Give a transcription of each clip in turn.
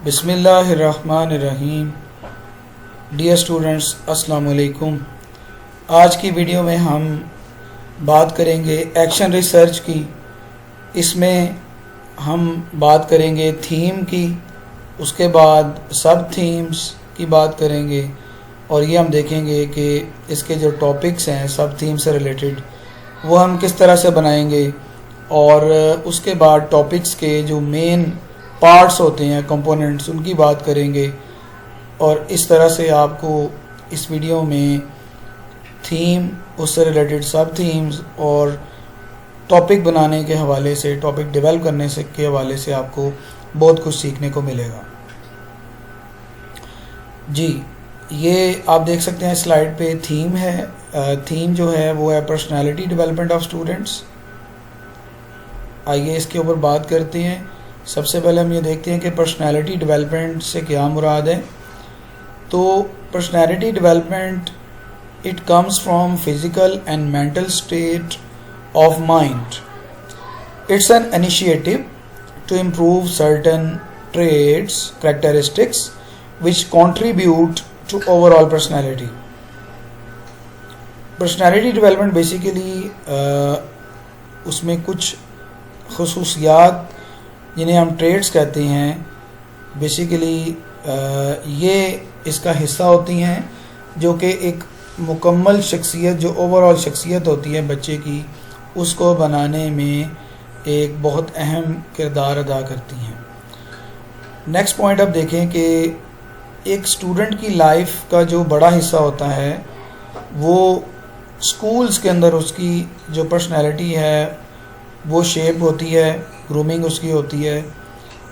बिस्मिल्लाहिर्रहमानिर्रहीम। Dear students, अस्सलाम वालेकुम। आज की वीडियो में हम बात करेंगे एक्शन रिसर्च की। इसमें हम बात करेंगे थीम की, उसके बाद सब थीम्स की बात करेंगे और ये हम देखेंगे कि इसके जो टॉपिक्स हैं सब थीम से रिलेटेड वो हम किस तरह से बनाएंगे और उसके बाद टॉपिक्स के जो मेन पार्ट्स होते हैं, कंपोनेंट्स, उनकी बात करेंगे। और इस तरह से आपको इस वीडियो में थीम, उससे रिलेटेड सब थीम्स और टॉपिक बनाने के हवाले से, टॉपिक डेवलप करने से के हवाले से आपको बहुत कुछ सीखने को मिलेगा। जी, ये आप देख सकते हैं स्लाइड पे थीम है। थीम जो है वो है पर्सनालिटी डेवलपमेंट ऑफ स्टूडेंट्स। आइए इसके ऊपर बात करते हैं। सबसे पहले हम ये देखते हैं कि पर्सनालिटी डेवलपमेंट से क्या मुराद है। तो personality development it comes from physical and mental state of mind. It's an initiative to improve certain traits, characteristics which contribute to overall personality. Personality development basically उसमें कुछ खसूसियात जिन्हें हम ट्रेड्स कहते हैं, बेसिकली ये इसका हिस्सा होती हैं जो कि एक मुकम्मल शख्सियत, जो ओवरऑल शख्सियत होती है बच्चे की, उसको बनाने में एक बहुत अहम किरदार अदा करती हैं। नेक्स्ट पॉइंट अब देखें कि एक स्टूडेंट की लाइफ का जो बड़ा हिस्सा होता है वो स्कूल्स के अंदर उसकी जो पर्सनैलिटी है वो शेप होती है, ग्रूमिंग उसकी होती है।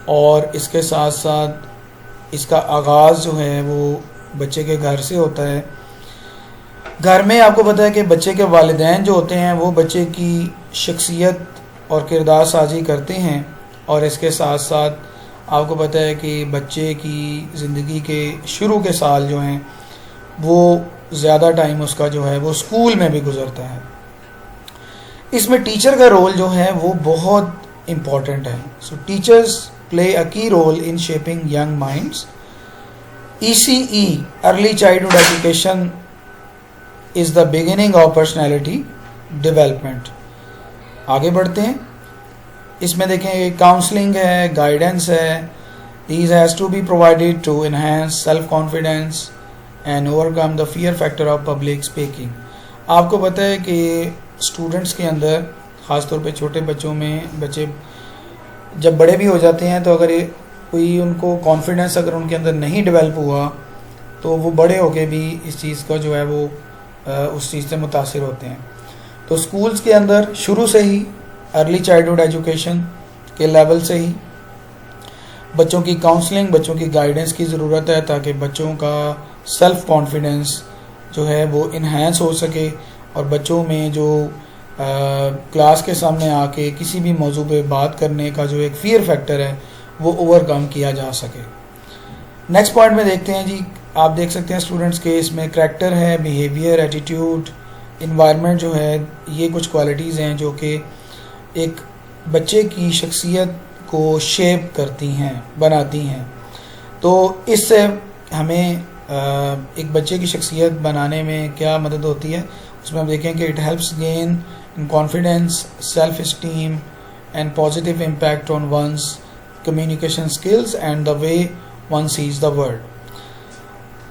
और इसके साथ साथ इसका आगाज़ जो है वो बच्चे के घर से होता है। घर में आपको पता है कि बच्चे के वालिदैन जो होते हैं वो बच्चे की शख्सियत और किरदार साजी करते हैं। और इसके साथ साथ आपको पता है कि बच्चे की ज़िंदगी के शुरू के साल जो हैं वो ज़्यादा टाइम उसका जो है वो स्कूल में भी गुजरता है। इसमें टीचर का रोल जो है वो बहुत इम्पॉर्टेंट है। सो teachers play a key role in shaping young minds. ECE, early childhood education, is the beginning of personality development. आगे बढ़ते हैं। इसमें देखें काउंसलिंग है, गाइडेंस है। These has to be provided to enhance self confidence and overcome the fear factor of public speaking. आपको पता है कि स्टूडेंट्स के अंदर, ख़ास तौर पे छोटे बच्चों में, बच्चे जब बड़े भी हो जाते हैं तो अगर कोई उनको कॉन्फिडेंस अगर उनके अंदर नहीं डेवलप हुआ तो वो बड़े होके भी इस चीज़ का जो है वो उस चीज़ से मुतासिर होते हैं। तो स्कूल्स के अंदर शुरू से ही, अर्ली चाइल्डहुड एजुकेशन के लेवल से ही बच्चों की काउंसलिंग, बच्चों की गाइडेंस की ज़रूरत है ताकि बच्चों का सेल्फ कॉन्फिडेंस जो है वो इन्हांस हो सके और बच्चों में जो क्लास के सामने आके किसी भी मौजू पे बात करने का जो एक फियर फैक्टर है वो ओवरकम किया जा सके। नेक्स्ट पॉइंट में देखते हैं जी। आप देख सकते हैं स्टूडेंट्स के इसमें करैक्टर है, बिहेवियर, एटीट्यूड, इन्वायरमेंट जो है, ये कुछ क्वालिटीज़ हैं जो कि एक बच्चे की शख्सियत को शेप करती हैं, बनाती हैं। तो इससे हमें एक बच्चे की शख्सियत बनाने में क्या मदद होती है, उसमें हम देखें कि it helps gain confidence, self esteem and positive impact on one's communication skills and the way one sees the world.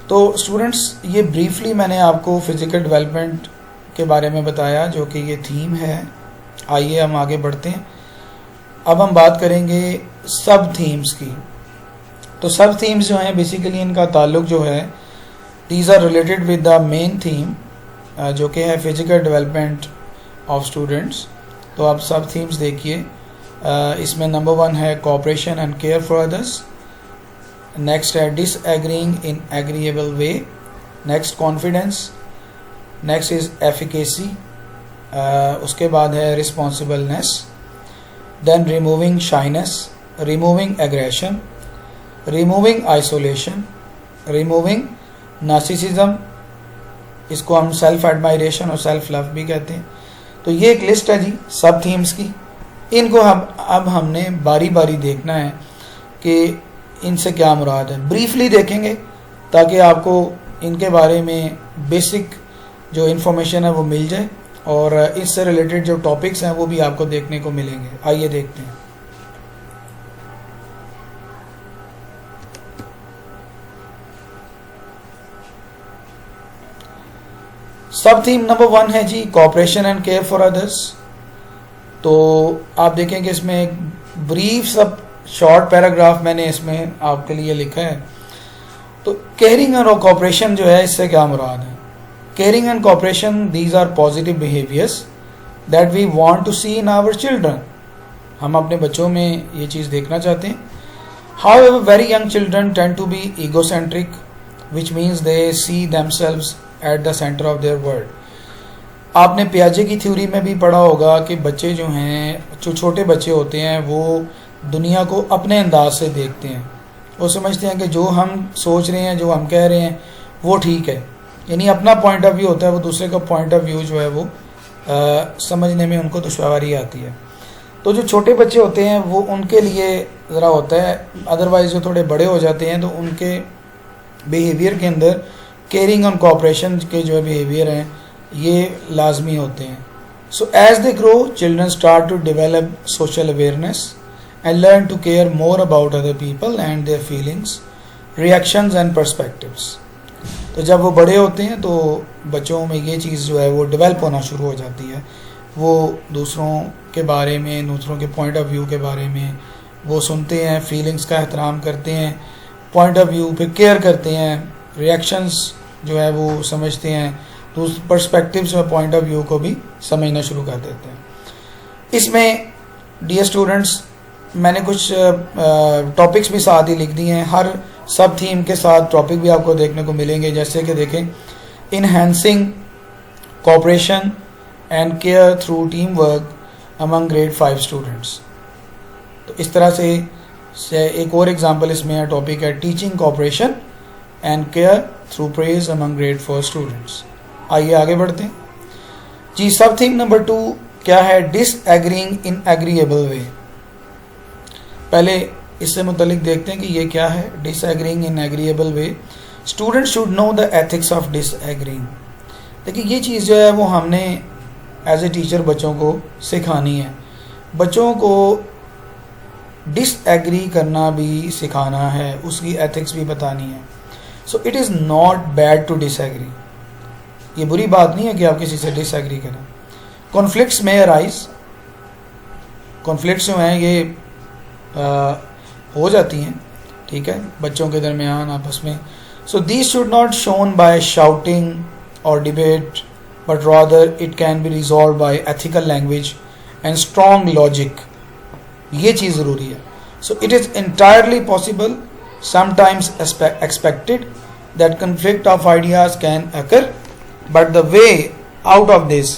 तो स्टूडेंट्स, ये ब्रीफली मैंने आपको फिज़िकल डेवलपमेंट के बारे में बताया जो कि ये थीम है। आइए हम आगे बढ़ते हैं। अब हम बात करेंगे सब थीम्स की। तो सब थीम्स जो हैं बेसिकली इनका ताल्लुक जो है, these are related with the main theme जो कि है फिजिकल डेवलपमेंट ऑफ स्टूडेंट्स। तो आप सब थीम्स देखिए। इसमें नंबर 1 है cooperation and care for others. Next है disagreeing in agreeable way. Next confidence. Next is efficacy. उसके बाद है responsibleness. Then removing shyness, removing aggression, removing isolation, removing narcissism. इसको हम सेल्फ एडमायरेशन और सेल्फ लव भी कहते हैं। तो ये एक लिस्ट है जी सब थीम्स की। इनको अब हमने बारी बारी देखना है कि इनसे क्या मुराद है, ब्रीफली देखेंगे ताकि आपको इनके बारे में बेसिक जो इन्फॉर्मेशन है वो मिल जाए और इससे रिलेटेड जो टॉपिक्स हैं वो भी आपको देखने को मिलेंगे। आइए देखते हैं। सब थीम नंबर 1 है जी cooperation and care for others. तो आप देखेंगे इसमें एक ब्रीफ सब शॉर्ट पैराग्राफ मैंने इसमें आपके लिए लिखा है। तो केयरिंग और कोऑपरेशन जो है इससे क्या मुराद है, caring and cooperation these are positive behaviours that we want to see in our children. हम अपने बच्चों में ये चीज़ देखना चाहते हैं। However very young children tend to be egocentric which means they see themselves at the centre of their world. आपने पियाजे की थ्योरी में भी पढ़ा होगा कि बच्चे जो हैं, जो छोटे बच्चे होते हैं, वो दुनिया को अपने अंदाज से देखते हैं। वो समझते हैं कि जो हम सोच रहे हैं, जो हम कह रहे हैं वो ठीक है, यानी अपना पॉइंट ऑफ व्यू होता है, वो दूसरे का पॉइंट ऑफ व्यू जो है वो समझने में उनको दुश्वारी आती है। तो जो छोटे बच्चे होते हैं वो उनके लिए ज़रा होता है, अदरवाइज़ जो थोड़े बड़े हो जाते हैं तो उनके बिहेवियर के अंदर केयरिंग और कोऑपरेशन के जो बिहेवियर हैं ये लाजमी होते हैं। So as they grow children start to develop social awareness and learn to care more about other people and their feelings, reactions and perspectives. तो जब वो बड़े होते हैं तो बच्चों में ये चीज़ जो है वो डेवलप होना शुरू हो जाती है। वो दूसरों के बारे में, दूसरों के पॉइंट ऑफ व्यू के बारे में वो सुनते हैं, फीलिंग्स का एहतराम करते हैं, पॉइंट ऑफ व्यू पे केयर करते हैं, रिएक्शंस जो है वो समझते हैं, तो उस पर्सपेक्टिव्स में पॉइंट ऑफ व्यू को भी समझना शुरू कर देते हैं। इसमें डियर स्टूडेंट्स मैंने कुछ टॉपिक्स भी साथ ही लिख दिए हैं। हर सब थीम के साथ टॉपिक भी आपको देखने को मिलेंगे, जैसे कि देखें enhancing cooperation and care through team work among grade 5 students. तो इस तरह से एक और एग्जांपल इसमें है, टॉपिक है teaching cooperation and care through praise among grade 4 students. आइए आगे बढ़ते हैं जी। सब थीम नंबर 2 क्या है, डिसएग्रीइंग इन एग्रीएबल वे। पहले इससे मुतलिक देखते हैं कि ये क्या है, disagreeing in agreeable way. Student should know the ethics of disagreeing. देखिए ये चीज़ जो है वो हमने एज ए टीचर बच्चों को सिखानी है, बच्चों को डिसएग्री करना भी सिखाना है, उसकी एथिक्स भी बतानी है। So it is not bad to disagree. ये बुरी बात नहीं है कि आप किसी से डिसएग्री करें। कॉन्फ्लिक्ट्स में अराइज, कॉन्फ्लिक्ट्स जो हैं ये हो जाती हैं, ठीक है, बच्चों के दरमियान आपस में। So these should not shown by shouting और debate but rather it can be resolve by ethical language and strong logic. ये चीज़ ज़रूरी है। So it is entirely possible, sometimes expected, that conflict of ideas can occur, but the way out of this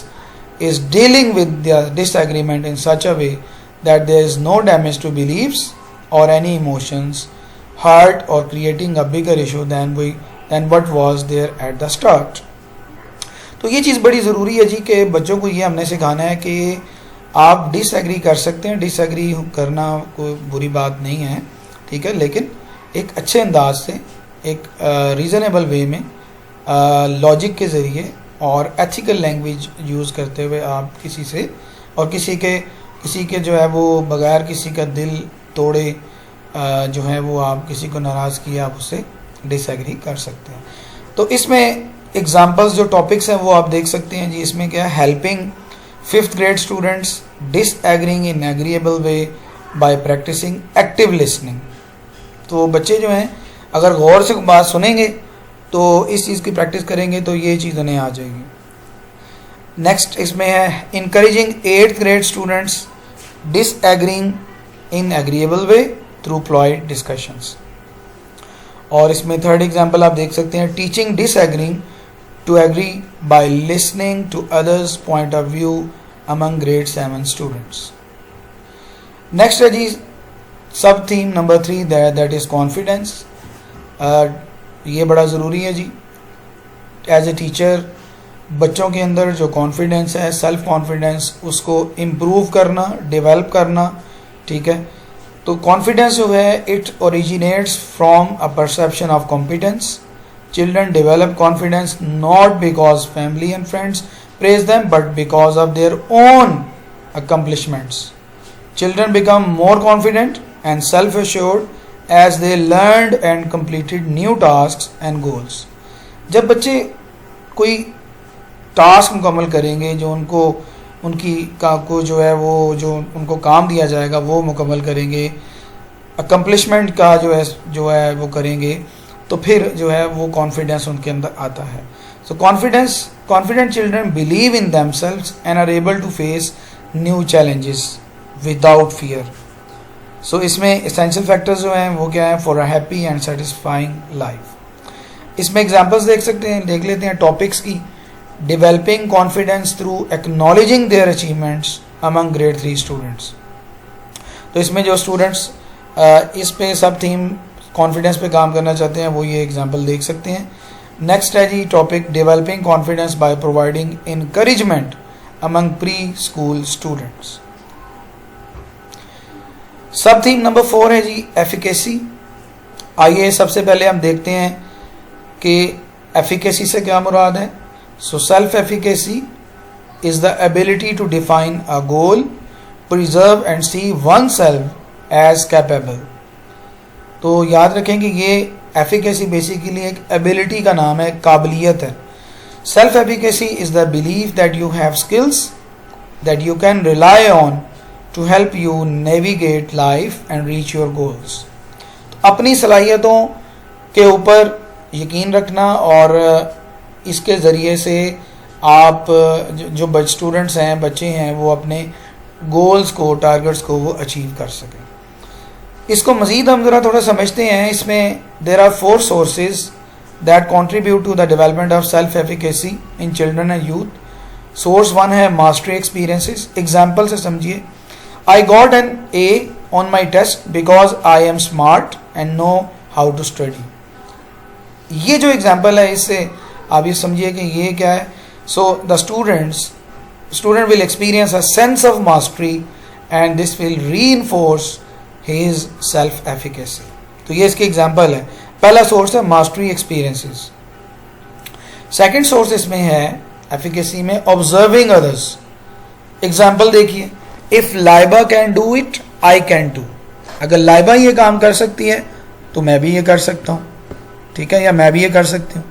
is dealing with the disagreement in such a way that there is no damage to beliefs or any emotions hurt or creating a bigger issue than what was there at the start। तो ये चीज़ बड़ी ज़रूरी है जी कि बच्चों को ये हमने सिखाना है कि आप डिसएग्री कर सकते हैं, डिसएग्री करना कोई बुरी बात नहीं है, ठीक है, लेकिन एक अच्छे अंदाज से, एक रीज़नेबल वे में, लॉजिक के ज़रिए और एथिकल लैंग्वेज यूज़ करते हुए आप किसी से और किसी के जो है वो बगैर किसी का दिल तोड़े जो है वो आप किसी को नाराज़ किए आप उससे डिसएग्री कर सकते हैं। तो इसमें एग्जांपल्स जो टॉपिक्स हैं वो आप देख सकते हैं जी। इसमें क्या है, helping 5th grade students disagreeing in agreeable way by practising active listening. तो बच्चे जो हैं अगर गौर से बात सुनेंगे तो इस चीज़ की प्रैक्टिस करेंगे तो ये चीज़ उन्हें आ जाएगी। नेक्स्ट इसमें है encouraging 8th grade students disagreeing in agreeable way through played discussions. और इसमें 3rd एग्जांपल आप देख सकते हैं, teaching disagreeing to agree by listening to others point of view among grade 7 students. Next है जी सब theme number 3 that is confidence. ये बड़ा ज़रूरी है जी। एज ए टीचर बच्चों के अंदर जो कॉन्फिडेंस है, सेल्फ कॉन्फिडेंस, उसको इम्प्रूव करना, डेवलप करना, ठीक है, तो कॉन्फिडेंस जो है it originates from a perception of competence. Children develop confidence not because family and friends praise them but because of their own accomplishments. Children become more confident and self-assured as they learned and completed new tasks and goals. जब बच्चे कोई task मुकम्मल करेंगे जो उनको उनकी को जो है वो जो उनको काम दिया जाएगा वो मुकम्मल करेंगे, अकम्पलिशमेंट का जो है वो करेंगे, तो फिर जो है वो कॉन्फिडेंस उनके अंदर आता है. So confident children believe in themselves and are able to face new challenges without fear. So इसमें एसेंशियल फैक्टर्स जो हैं वो क्या है for a happy and satisfying life. इसमें एग्जांपल्स देख लेते हैं टॉपिक्स की. Developing confidence through acknowledging their achievements among grade 3 students. तो इसमें जो स्टूडेंट्स इस पे सब थीम कॉन्फिडेंस पे काम करना चाहते हैं वो ये एग्जांपल देख सकते हैं. नेक्स्ट है जी topic developing confidence by providing encouragement among preschool students. सब थीम नंबर 4 है जी एफिकेसी. आइए सबसे पहले हम देखते हैं कि एफिकेसी से क्या मुराद है. So self efficacy is the ability to define a goal, preserve and see one self as capable. तो याद रखें कि ये एफिकेसी बेसिकली एक एबिलिटी का नाम है, काबिलियत है. Self efficacy is the belief that you have skills that you can rely on to help you navigate life and reach your goals. अपनी सलाहियतों के ऊपर यकीन रखना और इसके ज़रिए से आप जो स्टूडेंट्स हैं, बच्चे हैं, वो अपने गोल्स को, टारगेट्स को वो अचीव कर सकें. इसको मज़ीद हम ज़रा थोड़ा समझते हैं. इसमें there are 4 sources that contribute to the development of self efficacy in children and youth. Source 1 है मास्टरी एक्सपीरियंसेस. एग्जाम्पल से समझिए. I got an A on my test because I am smart and know how to study. ये जो example है इससे आप ये समझिए कि ये क्या है. So the student will experience a sense of mastery and this will reinforce his self efficacy. तो ये इसके एग्जाम्पल है. पहला सोर्स है मास्टरी एक्सपीरियंसेस. सेकंड सोर्स इसमें है एफिकेसी में ऑब्जर्विंग अदर्स. एग्जाम्पल देखिए. If Laiba can do it I can too. अगर लाइबा ये काम कर सकती है तो मैं भी ये कर सकता हूँ, ठीक है, या मैं भी ये कर सकती हूँ.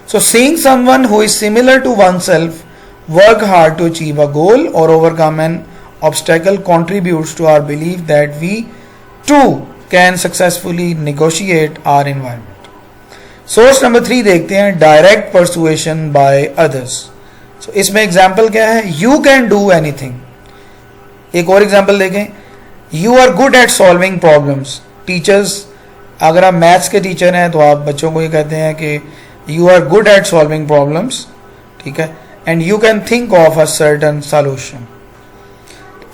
So seeing someone who is similar to oneself work hard to achieve a goal और overcome an obstacle contributes to our believe that we too can successfully negotiate our environment. Source number 3 देखते हैं direct persuasion by others. So इसमें example क्या है. You can do anything. एक और example देखें. You are good at solving problems. Teachers, अगर आप मैथ्स के टीचर हैं तो आप बच्चों को ये कहते हैं कि you are good at solving problems, ठीक है, and you can think of a certain solution.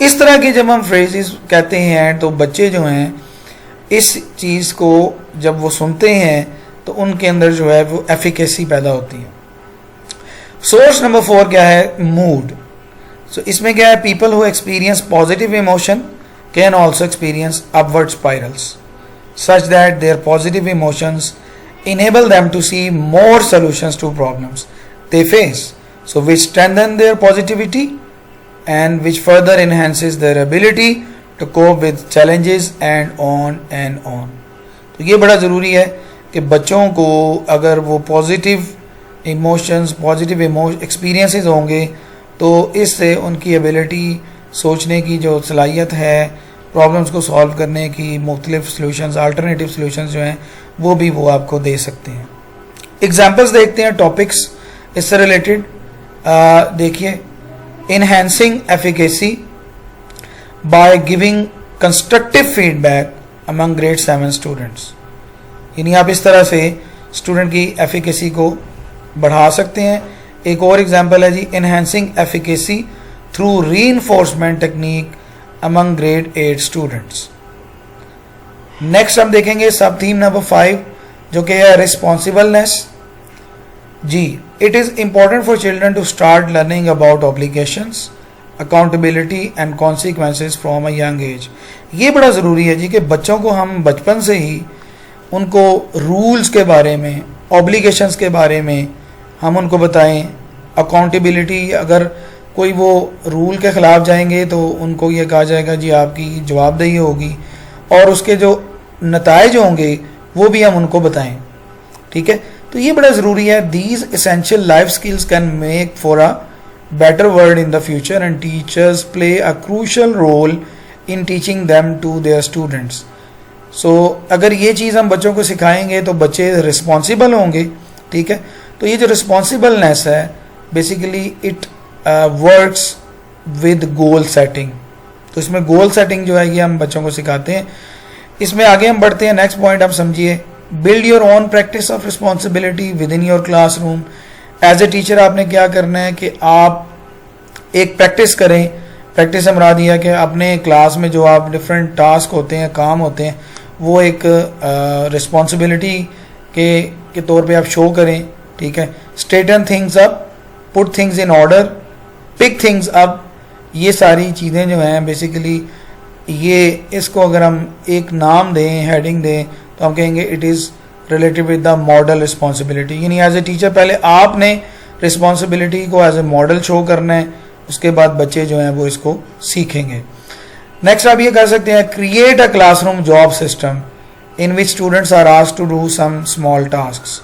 इस तरह के जब हम फ्रेजेस कहते हैं तो बच्चे जो हैं इस चीज़ को जब वो सुनते हैं तो उनके अंदर जो है वो एफिकेसी पैदा होती है. सोर्स नंबर 4 क्या है. मूड. सो इसमें क्या है. People who experience positive emotion can also experience upward spirals such that their positive emotions enable them to see more solutions to problems they face, so which strengthen their positivity and which further enhances their ability to cope with challenges and on and on. तो ये बड़ा ज़रूरी है कि बच्चों को अगर वो पॉजिटिव इमोशंस, पॉजिटिव एक्सपीरियंसेस होंगे तो इससे उनकी एबिलिटी, सोचने की जो सलाहियत है, प्रॉब्लम्स को सॉल्व करने की मुख्तलिफ सॉल्यूशंस, अल्टरनेटिव सॉल्यूशंस जो हैं वो भी वो आपको दे सकते हैं. एग्जांपल्स देखते हैं टॉपिक्स इससे रिलेटेड. देखिए. Enhancing efficacy by giving constructive feedback among grade 7 students. यानी आप इस तरह से स्टूडेंट की एफिकेसी को बढ़ा सकते हैं. एक और एग्जांपल है जी. Enhancing efficacy through reinforcement technique among grade 8 students. Next हम देखेंगे सब थीम नंबर 5 जो कि है रिस्पॉन्सिबलनेस. जी. It is important for children to start learning about obligations, accountability and consequences from a young age. ये बड़ा ज़रूरी है जी कि बच्चों को हम बचपन से ही उनको रूल्स के बारे में, ऑब्लिगेशंस के बारे में हम उनको बताएं। अकाउंटेबिलिटी, अगर कोई वो रूल के ख़िलाफ़ जाएंगे तो उनको ये कहा जाएगा जी आपकी जवाबदेही होगी, और उसके जो नताइज होंगे वो भी हम उनको बताएं। ठीक है, तो ये बड़ा ज़रूरी है। These essential life skills can make for a better world in the future and teachers play a crucial role in teaching them to their students. So अगर ये चीज़ हम बच्चों को सिखाएंगे तो बच्चे रिस्पॉन्सिबल होंगे। ठीक है, तो ये जो रिस्पॉन्सिबलनेस है basically it works with goal setting. तो इसमें गोल सेटिंग जो है ये हम बच्चों को सिखाते हैं। इसमें आगे हम बढ़ते हैं, नेक्स्ट पॉइंट आप समझिए। Build your own practice of responsibility within your classroom. As a teacher आपने क्या करना है कि आप एक प्रैक्टिस करें। प्रैक्टिस से मुराद दिया कि अपने क्लास में जो आप डिफरेंट टास्क होते हैं, काम होते हैं, वो एक रिस्पॉन्सिबिलिटी के तौर पे आप शो करें। ठीक है, straighten things up, put things in order, pick things up, ये सारी चीज़ें जो हैं बेसिकली ये इसको अगर हम एक नाम दें, हेडिंग दें, तो हम कहेंगे it is related with the model responsibility. यानी एज ए टीचर पहले आपने रिस्पॉन्सिबिलिटी को एज ए मॉडल शो करना है, उसके बाद बच्चे जो हैं वो इसको सीखेंगे। नेक्स्ट आप ये कर सकते हैं, create a classroom job system in which students are asked to do some small tasks.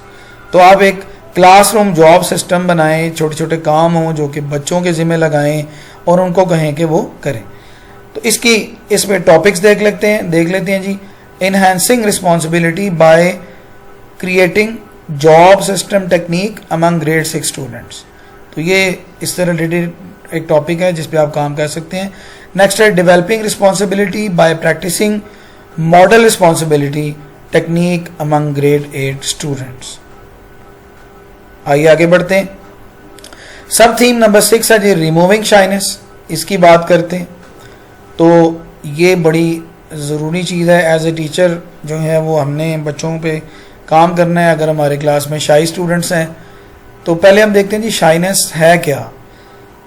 तो आप एक क्लासरूम जॉब सिस्टम बनाएं, छोटे छोटे काम हों जो कि बच्चों के ज़िम्मे लगाएं और उनको कहें कि वो करें। तो इसमें टॉपिक्स देख लेते हैं जी। Enhancing responsibility by creating job system technique among grade 6 students. तो ये इस तरह रिलेटेड एक टॉपिक है जिस पे आप काम कर सकते हैं। नेक्स्ट है developing responsibility by practising model responsibility technique among grade 8 students. आइए आगे बढ़ते हैं। सब थीम नंबर 6 है जी रिमूविंग शाइनेस। इसकी बात करते हैं तो ये बड़ी ज़रूरी चीज़ है। एज ए टीचर जो है वो हमने बच्चों पे काम करना है। अगर हमारे क्लास में शाई स्टूडेंट्स हैं तो पहले हम देखते हैं जी शाइनेस है क्या।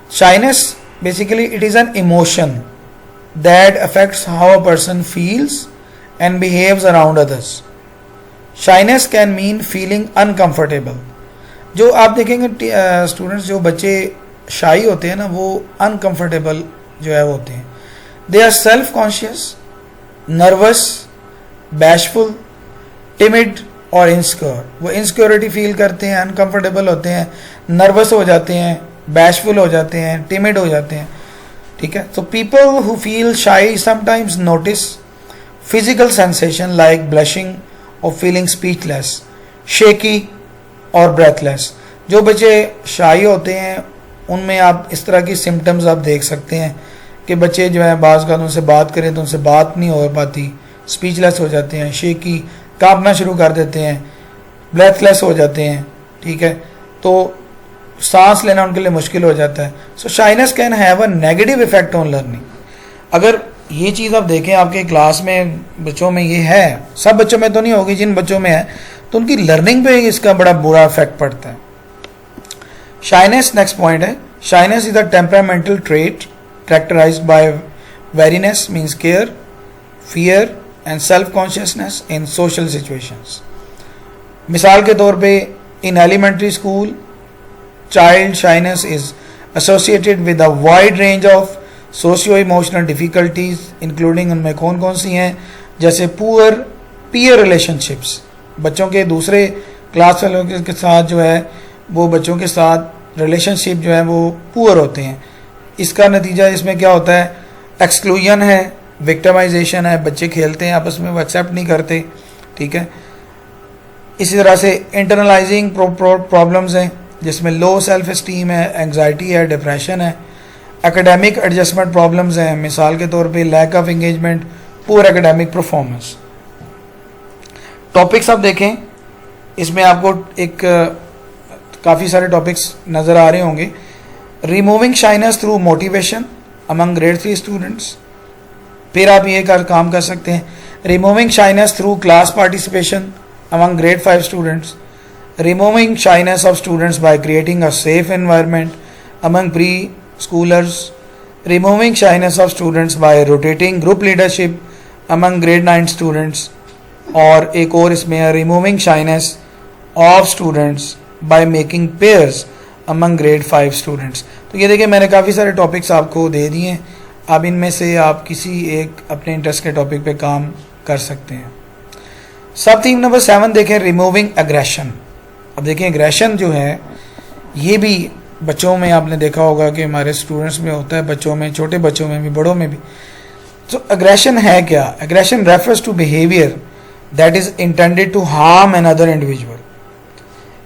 Shyness basically it is an emotion that affects how a person feels and behaves around others. Shyness can mean feeling uncomfortable. जो आप देखेंगे स्टूडेंट्स, जो बच्चे शाई होते हैं ना, वो अनकंफर्टेबल जो है वो होते हैं। They are self conscious, nervous, bashful, timid और इनसिक्योर। वो इनसिक्योरिटी फील करते हैं, अनकंफर्टेबल होते हैं, नर्वस हो जाते हैं, बैशफुल हो जाते हैं, टिमिड हो जाते हैं। ठीक है, तो पीपल हु फील शाई sometimes notice physical sensation like blushing और फीलिंग स्पीचलेस, शेकी और ब्रेथलेस। जो बच्चे शाई होते हैं उनमें आप इस तरह की सिम्टम्स आप देख सकते हैं कि बच्चे जो है बाज़ का उनसे बात करें तो उनसे बात नहीं हो पाती, स्पीचलेस हो जाते हैं, शेकी, कांपना शुरू कर देते हैं, ब्रेथलेस हो जाते हैं। ठीक है, तो सांस लेना उनके लिए मुश्किल हो जाता है। So shyness can have a negative effect on learning. अगर ये चीज़ आप देखें आपके क्लास में बच्चों में ये है, सब बच्चों में तो नहीं होगी, जिन बच्चों में है तो उनकी लर्निंग पे इसका बड़ा बुरा इफेक्ट पड़ता है। शाइनेस नेक्स्ट पॉइंट है। Shyness is a temperamental trait characterized by wariness means care, fear and self-consciousness in social situations. मिसाल के तौर पे in elementary school child shyness is associated with a wide range of socio-emotional difficulties including उनमें कौन कौन सी हैं, जैसे poor peer relationships, बच्चों के दूसरे क्लास वालों के साथ जो है वो बच्चों के साथ रिलेशनशिप जो है वो पुअर होते हैं। इसका नतीजा इसमें क्या होता है, एक्सक्लूजन है, विक्टिमाइजेशन है, बच्चे खेलते हैं आपस में, वो एक्सेप्ट नहीं करते। ठीक है, इसी तरह से इंटरनलाइजिंग प्रॉब्लम्स हैं जिसमें लो सेल्फ इस्टीम है, एंग्जाइटी है, डिप्रेशन है। एकेडमिक एडजस्टमेंट प्रॉब्लम्स हैं, मिसाल के तौर पे lack of engagement, poor academic performance. Topics आप देखें, इसमें आपको एक काफ़ी सारे टॉपिक्स नज़र आ रहे होंगे। Removing shyness through motivation among grade 3 students. फिर आप ये काम कर सकते हैं, removing shyness through class participation among grade 5 students. Removing shyness of students by creating a safe environment among pre schoolers. Removing shyness of students bye rotating group leadership among grade 9 students, और एक और इसमें है removing shyness of students by making pairs among grade 5 students. तो ये देखिए मैंने काफ़ी सारे टॉपिक्स आपको दे दिए हैं, अब इनमें से आप किसी एक अपने इंटरेस्ट के टॉपिक पे काम कर सकते हैं। सब थीम नंबर 7 देखें, रिमूविंग एग्रेशन। अब देखें एग्रेशन जो है ये भी बच्चों में आपने देखा होगा कि हमारे स्टूडेंट्स में होता है, बच्चों में, छोटे बच्चों में भी, बड़ों में भी। तो एग्रेशन है क्या? Aggression refers to behaviour that is intended to harm another individual.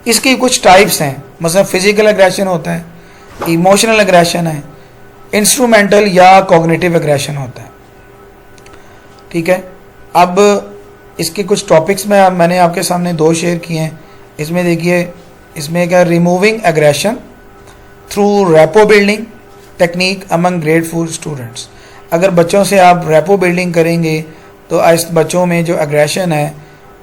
इसकी कुछ टाइप्स हैं, मतलब फिजिकल एग्रेशन होता है, इमोशनल एग्रेशन है, इंस्ट्रूमेंटल या कॉग्निटिव एग्रेशन होता है। ठीक है, अब इसके कुछ टॉपिक्स में मैंने आपके सामने 2 शेयर किए हैं। इसमें देखिए, इसमें क्या, removing aggression through rapport building technique among grade 4 students. अगर बच्चों से आप रैपो बिल्डिंग करेंगे तो बच्चों में जो एग्रेशन है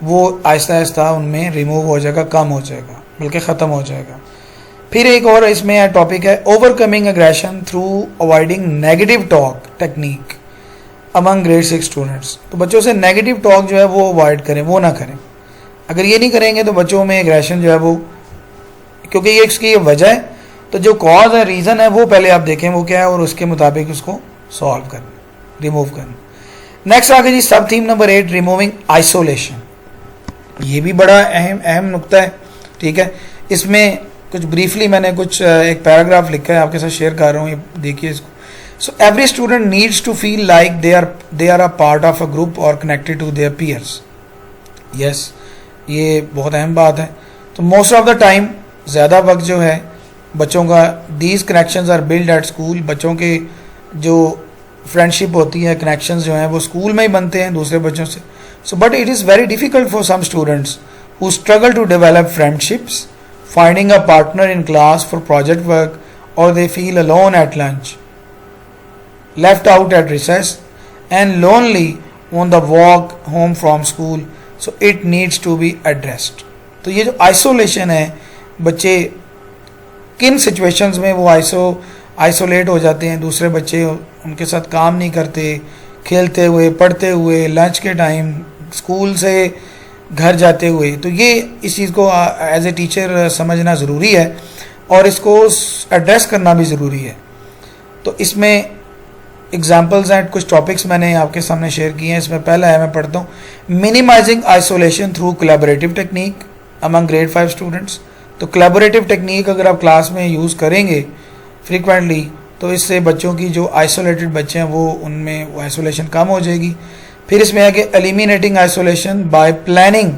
वो आहिस्ता आहिस्ता उनमें रिमूव हो जाएगा, कम हो जाएगा, बल्कि ख़त्म हो जाएगा। फिर एक और इसमें टॉपिक है overcoming aggression through avoiding negative talk technique among grade 6 students. तो बच्चों से नेगेटिव टॉक जो है वो अवॉइड करें, वो ना करें। अगर ये नहीं करेंगे तो बच्चों में एग्रेशन जो है वो, क्योंकि ये इसकी वजह है, तो जो कॉज है, रीज़न है, वो पहले आप देखें वो क्या है और उसके मुताबिक उसको सॉल्व करना, रिमूव करना। नेक्स्ट आगे जी, सब थीम नंबर 8, रिमूविंग आइसोलेशन। ये भी बड़ा अहम नुक्ता है। ठीक है, इसमें कुछ ब्रीफली मैंने कुछ एक पैराग्राफ लिखा है, आपके साथ शेयर कर रहा हूँ, ये देखिए इसको। So every student needs to feel like they are a part of a group और connected to their peers. Yes, ये बहुत अहम बात है। तो मोस्ट ऑफ द टाइम, ज़्यादा वक्त जो है बच्चों का, these connections are build at school. बच्चों के जो फ्रेंडशिप होती है, कनेक्शंस जो हैं वो स्कूल में ही बनते हैं दूसरे बच्चों से। So but it is very difficult for some students who struggle to develop friendships, finding a partner in class for project work, or they feel alone at lunch, left out at recess, and lonely on the walk home from school. So it needs to be addressed. तो ये जो isolation है, बच्चे किन situations में वो isolate हो जाते हैं, दूसरे बच्चे उनके साथ काम नहीं करते, खेलते हुए, पढ़ते हुए, लंच के टाइम, स्कूल से घर जाते हुए। तो ये इस चीज़ को एज ए टीचर समझना ज़रूरी है और इसको एड्रेस करना भी ज़रूरी है। तो इसमें एग्जांपल्स हैं, कुछ टॉपिक्स मैंने आपके सामने शेयर किए हैं। इसमें पहला है, मैं पढ़ता हूँ, minimising isolation through collaborative technique among grade 5 students. तो कोलैबोरेटिव टेक्निक अगर आप क्लास में यूज़ करेंगे फ्रीक्वेंटली तो इससे बच्चों की जो आइसोलेटेड बच्चे हैं वो, उनमें वो आइसोलेशन कम हो जाएगी। फिर इसमें है कि eliminating isolation bye planning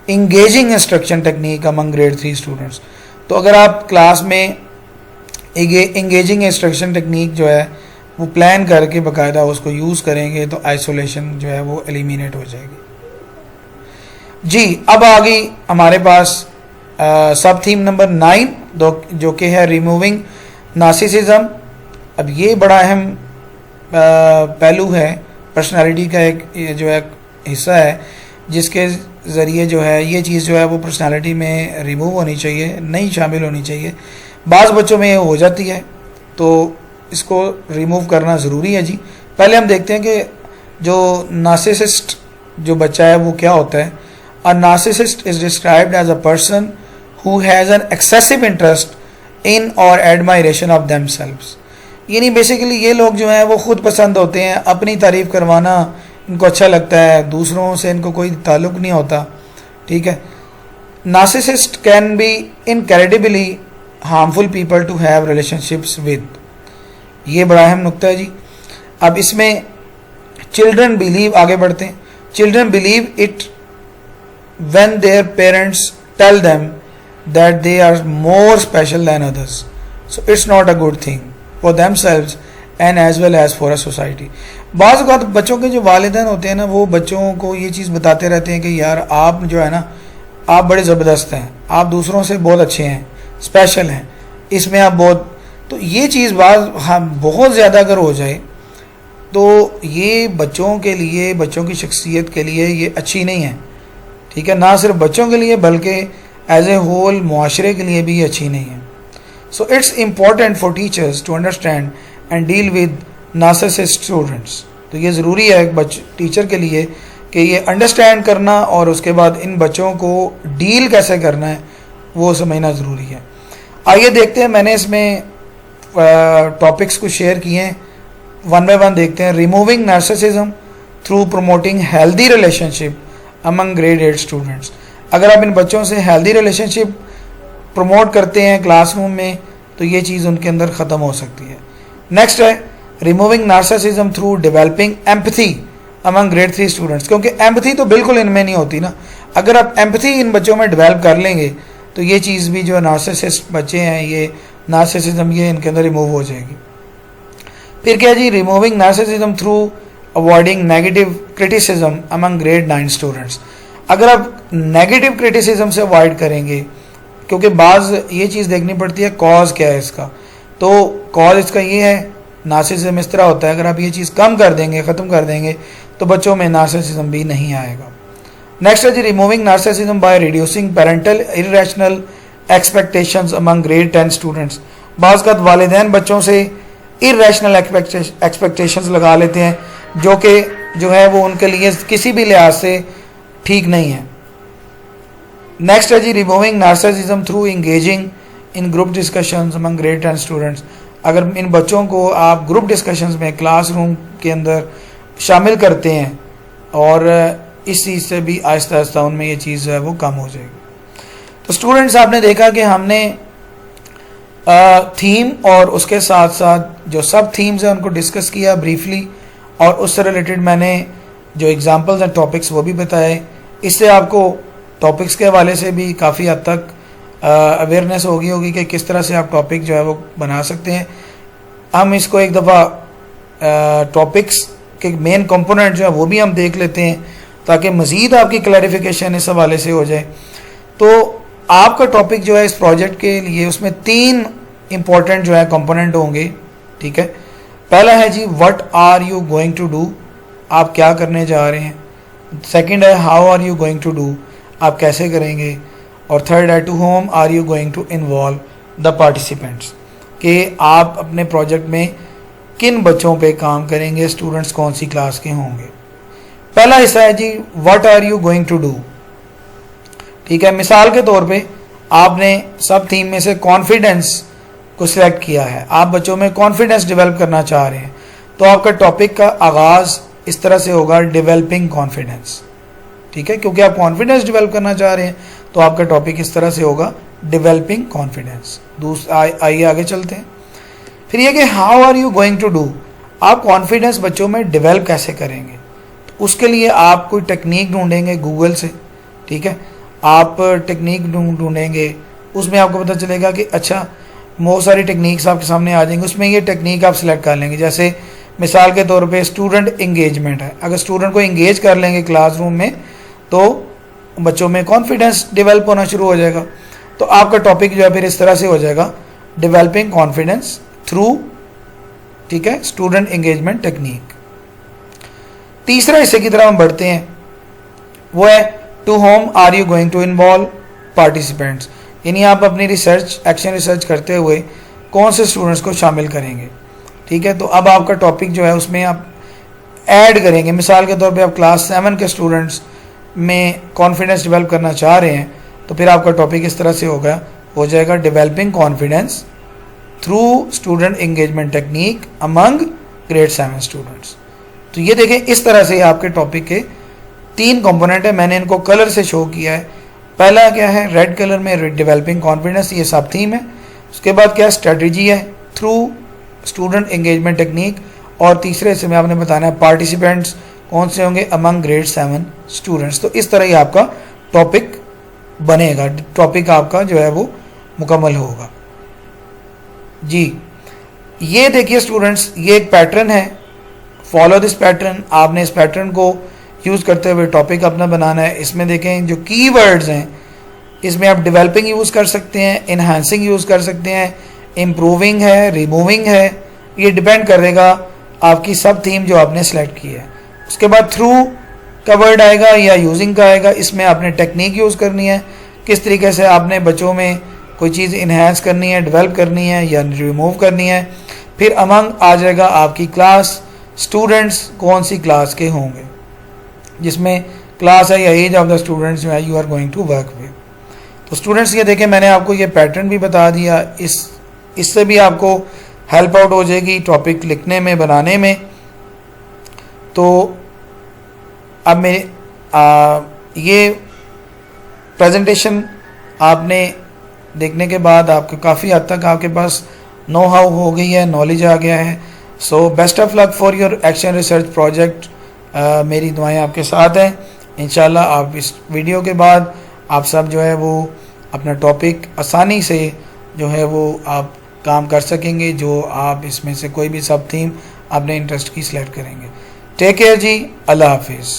engaging instruction technique among grade 3 students. तो अगर आप क्लास में इंगेजिंग इंस्ट्रक्शन टेक्निक जो है वो प्लान करके बाकायदा उसको यूज़ करेंगे तो आइसोलेशन जो है वो एलिमिनेट हो जाएगी। जी, अब आ गई हमारे पास सब थीम नंबर 9 जो कि है रिमूविंग नार्सिसिज्म। अब ये बड़ा अहम पहलू है, पर्सनालिटी का एक जो है हिस्सा है, जिसके ज़रिए जो है ये चीज़ जो है वो पर्सनालिटी में रिमूव होनी चाहिए, नहीं शामिल होनी चाहिए। बाज़ बच्चों में ये हो जाती है तो इसको रिमूव करना ज़रूरी है। जी, पहले हम देखते हैं कि जो नार्सिसिस्ट जो बच्चा है वो क्या होता है। A narcissist is described as a person who has an excessive interest in और एडमायरेशन ऑफ देमसेल्व्स। यानी बेसिकली ये लोग जो हैं वो खुद पसंद होते हैं, अपनी तारीफ़ करवाना इनको अच्छा लगता है, दूसरों से इनको कोई ताल्लुक़ नहीं होता। ठीक है, narcissist can be incredibly harmful people to have relationships with. ये बड़ा अहम नुक्ता है जी। अब इसमें चिल्ड्रन बिलीव, आगे बढ़ते हैं, children believe it when their parents tell them that they are more special than others. So it's not a good thing for themselves and as well as for a society. बाज़ औक़ात बच्चों के जो वालिदैन होते हैं ना, वो बच्चों को ये चीज़ बताते रहते हैं कि यार आप जो है ना, आप बड़े ज़बरदस्त हैं, आप दूसरों से बहुत अच्छे हैं, स्पेशल हैं, इसमें आप बहुत। तो ये चीज़ बहुत ज़्यादा अगर हो जाए तो ये बच्चों के लिए, बच्चों की शख्सियत के लिए ये अच्छी नहीं है। ठीक है, ना सिर्फ बच्चों के लिए बल्कि एज ए होल मुआशरे के लिए भी ये अच्छी नहीं है। So it's important for teachers to understand and deal with narcissist students. तो ये ज़रूरी है एक टीचर के लिए कि ये अंडरस्टैंड करना और उसके बाद इन बच्चों को डील कैसे करना है वो समझना ज़रूरी है। आइए देखते हैं, मैंने इसमें टॉपिक्स को शेयर किए हैं, वन बाय वन देखते हैं। Removing narcissism through promoting healthy relationship among grade 8 students. अगर आप इन बच्चों से हेल्दी रिलेशनशिप प्रमोट करते हैं क्लासरूम में तो ये चीज़ उनके अंदर ख़त्म हो सकती है। नेक्स्ट है removing narcissism through developing empathy among grade 3 students, क्योंकि एम्पैथी तो बिल्कुल इनमें नहीं होती ना। अगर आप एम्पैथी इन बच्चों में डेवलप कर लेंगे तो ये चीज़ भी जो नार्सिसिस्ट बच्चे हैं, ये नार्सिसिज्म ये इनके अंदर रिमूव हो जाएगी। फिर क्या जी, removing narcissism through avoiding negative criticism among grade 9 students. अगर आप नेगेटिव क्रिटिसिज्म से अवॉइड करेंगे, क्योंकि बाज़ ये चीज़ देखनी पड़ती है कॉज क्या है इसका, तो कॉज इसका ये है नार्सिसिज्म इस तरह होता है। अगर आप ये चीज़ कम कर देंगे, ख़त्म कर देंगे तो बच्चों में नार्सिसिज्म भी नहीं आएगा। नेक्स्ट है जी, removing narcissism by reducing parental irrational expectations among grade 10 students. बाज़ का वालिदैन बच्चों से इररेशनल एक्सपेक्टेशंस लगा लेते हैं जो है वो उनके लिए किसी भी लिहाज से ठीक नहीं है। नेक्स्ट है जी, removing narcissism through engaging in group discussions among grade 10 students. अगर इन बच्चों को आप ग्रुप डिस्कशंस में क्लासरूम के अंदर शामिल करते हैं और इस चीज़ से भी आहिस्ता आहिस्ता उनमें ये चीज़ है वो कम हो जाएगी। तो स्टूडेंट्स, आपने देखा कि हमने थीम और उसके साथ साथ जो सब थीम्स हैं उनको डिस्कस किया ब्रीफली, और उससे रिलेटेड मैंने जो एग्जांपल्स हैं टॉपिक्स वो भी बताए। इससे आपको टॉपिक्स के हवाले से भी काफ़ी हद तक अवेयरनेस होगी कि किस तरह से आप टॉपिक जो है वो बना सकते हैं। हम इसको एक दफ़ा टॉपिक्स के मेन कंपोनेंट जो है वो भी हम देख लेते हैं ताकि मज़ीद आपकी क्लैरिफिकेशन इस हवाले से हो जाए। तो आपका टॉपिक जो है इस प्रोजेक्ट के लिए उसमें 3 इम्पोर्टेंट जो है कंपोनेंट होंगे, ठीक है। पहला है जी, what are you going to do, आप क्या करने जा रहे हैं। सेकंड है, how are you going to do, आप कैसे करेंगे। और थर्ड है, to whom are you going to involve the participants, कि आप अपने प्रोजेक्ट में किन बच्चों पे काम करेंगे, स्टूडेंट्स कौन सी क्लास के होंगे। पहला हिस्सा है जी, what are you going to do, ठीक है। मिसाल के तौर पे आपने सब थीम में से कॉन्फिडेंस को सिलेक्ट किया है, आप बच्चों में कॉन्फिडेंस डेवलप करना चाह रहे हैं, तो आपका टॉपिक का आगाज़ इस तरह से होगा, डेवलपिंग कॉन्फिडेंस, ठीक है। क्योंकि आप कॉन्फिडेंस डेवलप करना चाह रहे हैं तो आपका टॉपिक इस तरह से होगा, डेवलपिंग कॉन्फिडेंस। आइए आगे चलते हैं। फिर ये कि how are you going to do, आप कॉन्फिडेंस बच्चों में डेवलप कैसे करेंगे। तो उसके लिए आप कोई टेक्निक ढूंढेंगे गूगल से, ठीक है। आप टेक्निक ढूंढेंगे, उसमें आपको पता चलेगा कि अच्छा बहुत सारी टेक्निक्स आपके सामने आ जाएंगी, उसमें ये टेक्निक आप सिलेक्ट कर लेंगे। जैसे मिसाल के तौर पे स्टूडेंट इंगेजमेंट है, अगर स्टूडेंट को इंगेज कर लेंगे क्लासरूम में तो बच्चों में कॉन्फिडेंस डेवलप होना शुरू हो जाएगा। तो आपका टॉपिक जो है फिर इस तरह से हो जाएगा, डेवलपिंग कॉन्फिडेंस थ्रू, ठीक है, स्टूडेंट इंगेजमेंट टेक्निक। तीसरा हिस्से की तरफ हम बढ़ते हैं, वो है to whom are you going to involve participants, यानी आप अपनी रिसर्च, एक्शन रिसर्च करते हुए कौन से स्टूडेंट्स को शामिल करेंगे, ठीक है। तो अब आपका टॉपिक जो है उसमें आप ऐड करेंगे। मिसाल के तौर पे आप क्लास 7 के स्टूडेंट्स में कॉन्फिडेंस डेवलप करना चाह रहे हैं, तो फिर आपका टॉपिक इस तरह से हो जाएगा, developing confidence through student engagement technique among grade 7 students. तो ये देखें, इस तरह से आपके टॉपिक के 3 कंपोनेंट है, मैंने इनको कलर से शो किया है। पहला क्या है, रेड कलर में डेवलपिंग कॉन्फिडेंस, ये सब थीम है। उसके बाद क्या स्ट्रेटजी है, थ्रू स्टूडेंट एंगेजमेंट टेक्निक, और तीसरे हिस्से में आपने बताना है पार्टिसिपेंट्स कौन से होंगे, अमंग ग्रेड 7 स्टूडेंट्स। तो इस तरह ही आपका टॉपिक बनेगा, टॉपिक आपका जो है वो मुकम्मल होगा जी। ये देखिए स्टूडेंट्स, ये एक पैटर्न है, फॉलो दिस पैटर्न। आपने इस पैटर्न को यूज़ करते हुए टॉपिक अपना बनाना है। इसमें देखें जो कीवर्ड्स हैं, इसमें आप डेवलपिंग यूज़ कर सकते हैं, इन्हांसिंग यूज़ कर सकते हैं, इम्प्रूविंग है, रिमूविंग है, ये डिपेंड करेगा आपकी सब थीम जो आपने सेलेक्ट की है। उसके बाद थ्रू का वर्ड आएगा या यूजिंग का आएगा, इसमें आपने टेक्निक यूज़ करनी है, किस तरीके से आपने बच्चों में कोई चीज़ इन्हांस करनी है, डेवलप करनी है या रिमूव करनी है। फिर अमंग आ जाएगा आपकी क्लास स्टूडेंट्स कौन सी क्लास के होंगे, जिसमें क्लास है या एज ऑफ द स्टूडेंट्स जो है you are going to work with. तो स्टूडेंट्स ये देखें, मैंने आपको ये पैटर्न भी बता दिया, इससे भी आपको हेल्प आउट हो जाएगी टॉपिक लिखने में, बनाने में। तो अब ये प्रेजेंटेशन आपने देखने के बाद आपको काफ़ी हद तक आपके पास नो हाउ हो गई है, नॉलेज आ गया है। So best of luck for your action research project. मेरी दुआएं आपके साथ हैं। इंशाल्लाह आप इस वीडियो के बाद आप सब जो है वो अपना टॉपिक आसानी से जो है वो आप काम कर सकेंगे, जो आप इसमें से कोई भी सब थीम अपने इंटरेस्ट की सिलेक्ट करेंगे। टेक केयर जी, अल्लाह हाफिज़।